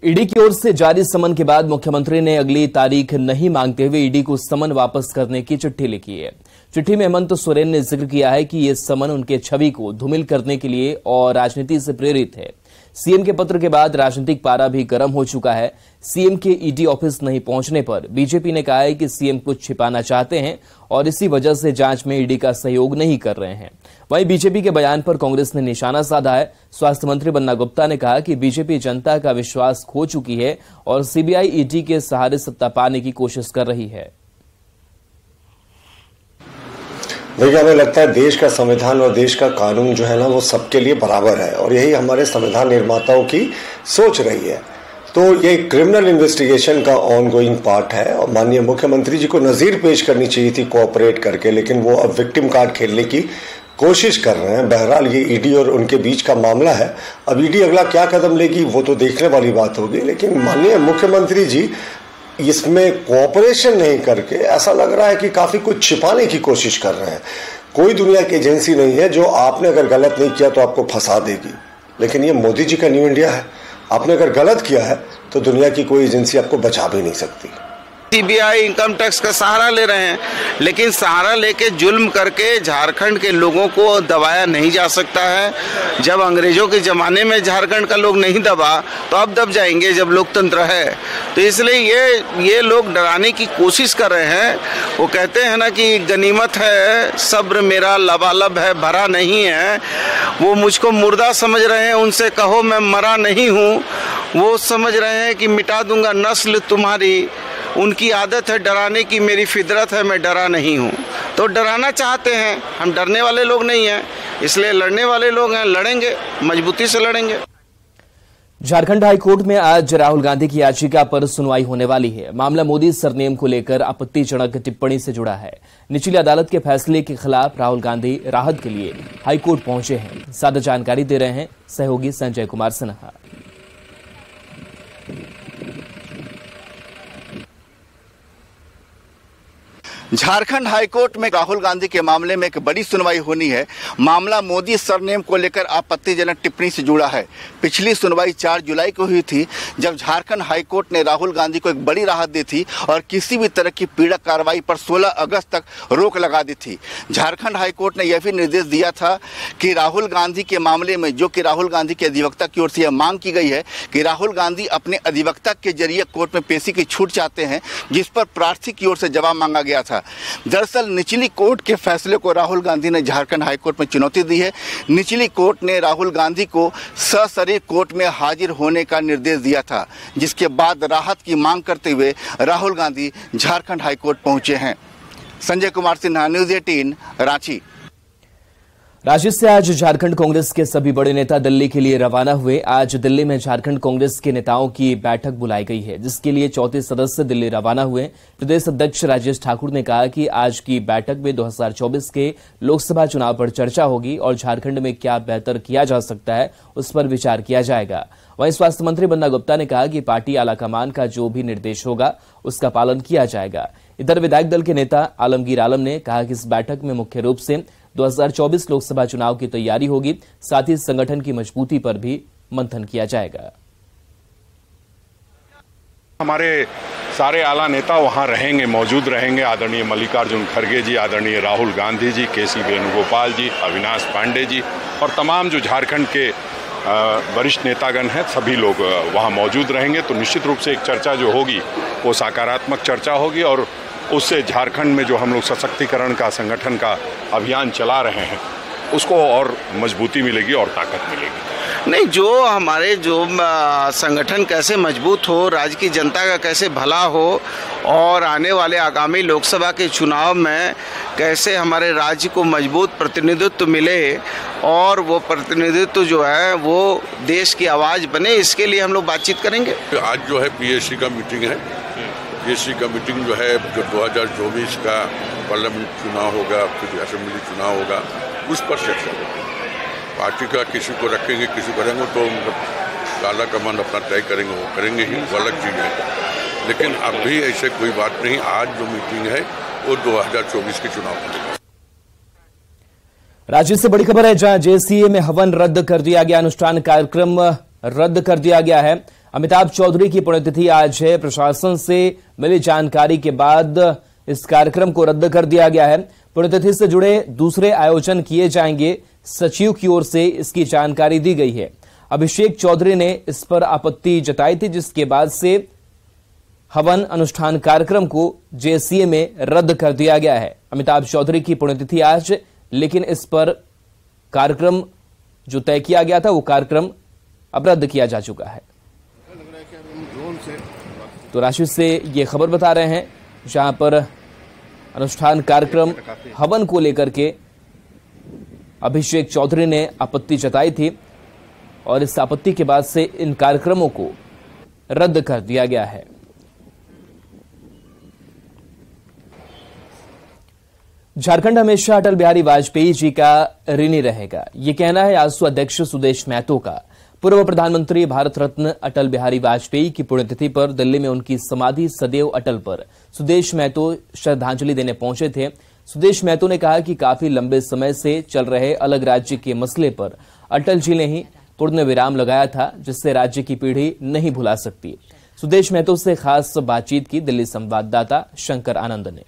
ED की ओर से जारी समन के बाद मुख्यमंत्री ने अगली तारीख नहीं मांगते हुए ईडी को समन वापस करने की चिट्ठी लिखी है। चिट्ठी में हेमंत सोरेन ने जिक्र किया है कि यह समन उनके छवि को धूमिल करने के लिए और राजनीति से प्रेरित है। सीएम के पत्र के बाद राजनीतिक पारा भी गर्म हो चुका है। सीएम के ईडी ऑफिस नहीं पहुंचने पर बीजेपी ने कहा है कि सीएम कुछ छिपाना चाहते हैं और इसी वजह से जांच में ईडी का सहयोग नहीं कर रहे हैं। वहीं बीजेपी के बयान पर कांग्रेस ने निशाना साधा है। स्वास्थ्य मंत्री बन्ना गुप्ता ने कहा कि बीजेपी जनता का विश्वास खो चुकी है और सीबीआई ईडी के सहारे सत्ता पाने की कोशिश कर रही है। देखिए, हमें लगता है देश का संविधान और देश का कानून जो है ना वो सबके लिए बराबर है और यही हमारे संविधान निर्माताओं की सोच रही है। तो ये क्रिमिनल इन्वेस्टिगेशन का ऑनगोइंग पार्ट है और माननीय मुख्यमंत्री जी को नज़ीर पेश करनी चाहिए थी कोऑपरेट करके, लेकिन वो अब विक्टिम कार्ड खेलने की कोशिश कर रहे हैं। बहरहाल ये ईडी और उनके बीच का मामला है। अब ईडी अगला क्या कदम लेगी वो तो देखने वाली बात होगी, लेकिन माननीय मुख्यमंत्री जी इसमें कोऑपरेशन नहीं करके ऐसा लग रहा है कि काफी कुछ छिपाने की कोशिश कर रहे हैं। कोई दुनिया की एजेंसी नहीं है जो आपने अगर गलत नहीं किया तो आपको फंसा देगी, लेकिन ये मोदी जी का न्यू इंडिया है। आपने अगर गलत किया है तो दुनिया की कोई एजेंसी आपको बचा भी नहीं सकती। सीबीआई इनकम टैक्स का सहारा ले रहे हैं, लेकिन सहारा लेके जुल्म करके झारखंड के लोगों को दबाया नहीं जा सकता है। जब अंग्रेजों के जमाने में झारखंड का लोग नहीं दबा तो अब दब जाएंगे जब लोकतंत्र है। तो इसलिए ये लोग डराने की कोशिश कर रहे हैं। वो कहते हैं ना कि गनीमत है सब्र मेरा लबालब है भरा नहीं है। वो मुझको मुर्दा समझ रहे हैं, उनसे कहो मैं मरा नहीं हूँ। वो समझ रहे हैं कि मिटा दूंगा नस्ल तुम्हारी। उनकी आदत है डराने की, मेरी फितरत है मैं डरा नहीं हूँ। तो डराना चाहते हैं, हम डरने वाले लोग नहीं हैं, इसलिए लड़ने वाले लोग हैं। लड़ेंगे, मजबूती से लड़ेंगे। झारखंड हाईकोर्ट में आज राहुल गांधी की याचिका पर सुनवाई होने वाली है। मामला मोदी सरनेम को लेकर आपत्तिजनक टिप्पणी से जुड़ा है। निचली अदालत के फैसले के खिलाफ राहुल गांधी राहत के लिए हाईकोर्ट पहुंचे हैं। ज्यादा जानकारी दे रहे हैं सहयोगी संजय कुमार सिन्हा। झारखंड हाईकोर्ट में राहुल गांधी के मामले में एक बड़ी सुनवाई होनी है। मामला मोदी सरनेम को लेकर आपत्तिजनक टिप्पणी से जुड़ा है। पिछली सुनवाई 4 जुलाई को हुई थी, जब झारखंड हाईकोर्ट ने राहुल गांधी को एक बड़ी राहत दी थी और किसी भी तरह की पीड़क कार्रवाई पर 16 अगस्त तक रोक लगा दी थी। झारखंड हाईकोर्ट ने यह भी निर्देश दिया था कि राहुल गांधी के मामले में, जो कि राहुल गांधी के अधिवक्ता की ओर से यह मांग की गई है कि राहुल गांधी अपने अधिवक्ता के जरिए कोर्ट में पेशी की छूट चाहते हैं, जिस पर प्रार्थी की ओर से जवाब मांगा गया था। दरअसल निचली कोर्ट के फैसले को राहुल गांधी ने झारखंड हाईकोर्ट में चुनौती दी है। निचली कोर्ट ने राहुल गांधी को सशरीर कोर्ट में हाजिर होने का निर्देश दिया था, जिसके बाद राहत की मांग करते हुए राहुल गांधी झारखंड हाईकोर्ट पहुंचे हैं। संजय कुमार सिन्हा, न्यूज़ 18, रांची। रांची से आज झारखंड कांग्रेस के सभी बड़े नेता दिल्ली के लिए रवाना हुए। आज दिल्ली में झारखंड कांग्रेस के नेताओं की बैठक बुलाई गई है, जिसके लिए 34 सदस्य दिल्ली रवाना हुए। प्रदेश अध्यक्ष राजेश ठाकुर ने कहा कि आज की बैठक में 2024 के लोकसभा चुनाव पर चर्चा होगी और झारखंड में क्या बेहतर किया जा सकता है उस पर विचार किया जाएगा। वहीं स्वास्थ्य मंत्री बन्ना गुप्ता ने कहा कि पार्टी आलाकमान का जो भी निर्देश होगा उसका पालन किया जाएगा। इधर विधायक दल के नेता आलमगीर आलम ने कहा कि इस बैठक में मुख्य रूप से 2024 लोकसभा चुनाव की तैयारी होगी, साथ ही संगठन की मजबूती पर भी मंथन किया जाएगा। हमारे सारे आला नेता वहां रहेंगे, मौजूद रहेंगे। आदरणीय मल्लिकार्जुन खड़गे जी, आदरणीय राहुल गांधी जी, केसी वेणुगोपाल जी, अविनाश पांडे जी और तमाम जो झारखंड के वरिष्ठ नेतागण हैं, सभी लोग वहां मौजूद रहेंगे। तो निश्चित रूप से एक चर्चा जो होगी वो सकारात्मक चर्चा होगी और उससे झारखंड में जो हम लोग सशक्तिकरण का, संगठन का अभियान चला रहे हैं उसको और मजबूती मिलेगी और ताकत मिलेगी। नहीं, जो हमारे संगठन कैसे मजबूत हो, राज्य की जनता का कैसे भला हो और आने वाले आगामी लोकसभा के चुनाव में कैसे हमारे राज्य को मजबूत प्रतिनिधित्व मिले और वो प्रतिनिधित्व जो है वो देश की आवाज़ बने, इसके लिए हम लोग बातचीत करेंगे। आज जो है पीएससी का मीटिंग है। पीएससी का मीटिंग जो है, जो 2024 का पार्लियामेंट चुनाव होगा, फिर असेंबली चुनाव होगा, उस पर चर्चा होगी। पार्टी का किसी को रखेंगे, किसी को करेंगे, तो काला कमान अपना तय करेंगे, वो करेंगे ही, वो अलग चीज़ है। लेकिन अभी ऐसे कोई बात नहीं। आज जो मीटिंग है वो 2024 के चुनाव होगा। राज्य से बड़ी खबर है, जहां जेसीए में हवन रद्द कर दिया गया। अनुष्ठान कार्यक्रम रद्द कर दिया गया है। अमिताभ चौधरी की पुण्यतिथि आज है। प्रशासन से मिली जानकारी के बाद इस कार्यक्रम को रद्द कर दिया गया है। पुण्यतिथि से जुड़े दूसरे आयोजन किए जाएंगे, सचिव की ओर से इसकी जानकारी दी गई है। अभिषेक चौधरी ने इस पर आपत्ति जताई थी, जिसके बाद से हवन अनुष्ठान कार्यक्रम को जेसीए में रद्द कर दिया गया है। अमिताभ चौधरी की पुण्यतिथि आज, लेकिन इस पर कार्यक्रम जो तय किया गया था वो कार्यक्रम अब रद्द किया जा चुका है। तो रांची से ये खबर बता रहे हैं, जहां पर अनुष्ठान कार्यक्रम हवन को लेकर के अभिषेक चौधरी ने आपत्ति जताई थी और इस आपत्ति के बाद से इन कार्यक्रमों को रद्द कर दिया गया है। झारखंड हमेशा अटल बिहारी वाजपेयी जी का ऋणी रहेगा, ये कहना है आजसू अध्यक्ष सुदेश महतो का। पूर्व प्रधानमंत्री भारत रत्न अटल बिहारी वाजपेयी की पुण्यतिथि पर दिल्ली में उनकी समाधि सदैव अटल पर सुदेश महतो श्रद्धांजलि देने पहुंचे थे। सुदेश महतो ने कहा कि काफी लंबे समय से चल रहे अलग राज्य के मसले पर अटल जी ने ही पूर्ण विराम लगाया था, जिससे राज्य की पीढ़ी नहीं भुला सकती। सुदेश महतो से खास बातचीत की दिल्ली संवाददाता शंकर आनंद ने।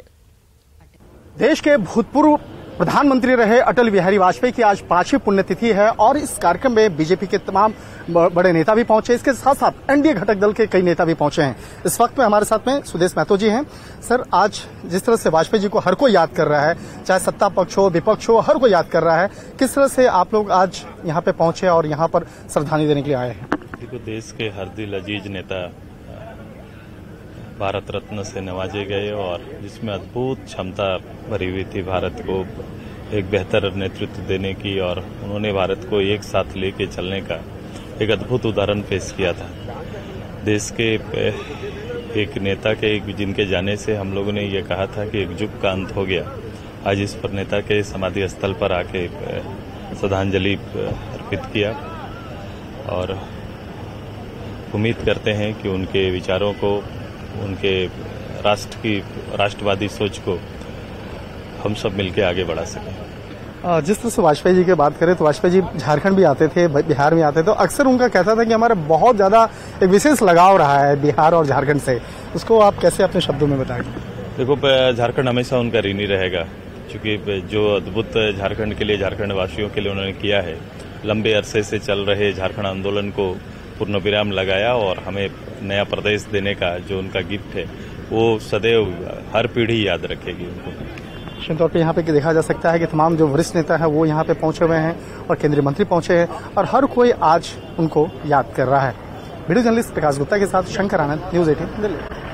देश के भूतपूर्व प्रधानमंत्री रहे अटल बिहारी वाजपेयी की आज 5वीं पुण्यतिथि है और इस कार्यक्रम में बीजेपी के तमाम बड़े नेता भी पहुंचे। इसके साथ साथ एनडीए घटक दल के कई नेता भी पहुंचे हैं। इस वक्त में हमारे साथ में सुदेश महतो जी हैं। सर, आज जिस तरह से वाजपेयी जी को हर कोई याद कर रहा है, चाहे सत्ता पक्ष हो विपक्ष हो, हर कोई याद कर रहा है, किस तरह से आप लोग आज यहाँ पे पहुंचे और यहाँ पर श्रद्धांजलि देने के लिए आए हैं? देखो, देश के हर दिल अजीज नेता भारत रत्न से नवाजे गए और जिसमें अद्भुत क्षमता भरी हुई थी भारत को एक बेहतर नेतृत्व देने की, और उन्होंने भारत को एक साथ लेके चलने का एक अद्भुत उदाहरण पेश किया था। देश के एक नेता के जिनके जाने से हम लोगों ने ये कहा था कि एक युग का अंत हो गया। आज इस पर नेता के समाधि स्थल पर आके श्रद्धांजलि अर्पित किया और उम्मीद करते हैं कि उनके विचारों को, उनके राष्ट्रवादी सोच को हम सब मिलकर आगे बढ़ा सकें। जिस तरह से वाजपेयी जी की बात करें तो वाजपेयी जी झारखंड भी आते थे, बिहार में आते थे, तो अक्सर उनका कहता था कि हमारा बहुत ज्यादा एक विशेष लगाव रहा है बिहार और झारखंड से। उसको आप कैसे अपने शब्दों में बताएंगे? देखो, झारखंड हमेशा उनका ऋणी रहेगा, क्योंकि जो अद्भुत झारखंड के लिए, झारखंड वासियों के लिए उन्होंने किया है। लंबे अरसे से चल रहे झारखंड आंदोलन को पूर्ण विराम लगाया और हमें नया प्रदेश देने का जो उनका गिफ्ट है वो सदैव हर पीढ़ी याद रखेगी उनको। निश्चित तौर पर यहाँ पे देखा जा सकता है कि तमाम जो वरिष्ठ नेता है वो यहाँ पे पहुंचे हुए हैं और केंद्रीय मंत्री पहुंचे हैं और हर कोई आज उनको याद कर रहा है। वीडियो जर्नलिस्ट प्रकाश गुप्ता के साथ शंकर आनंद, न्यूज़ 18 दिल्ली।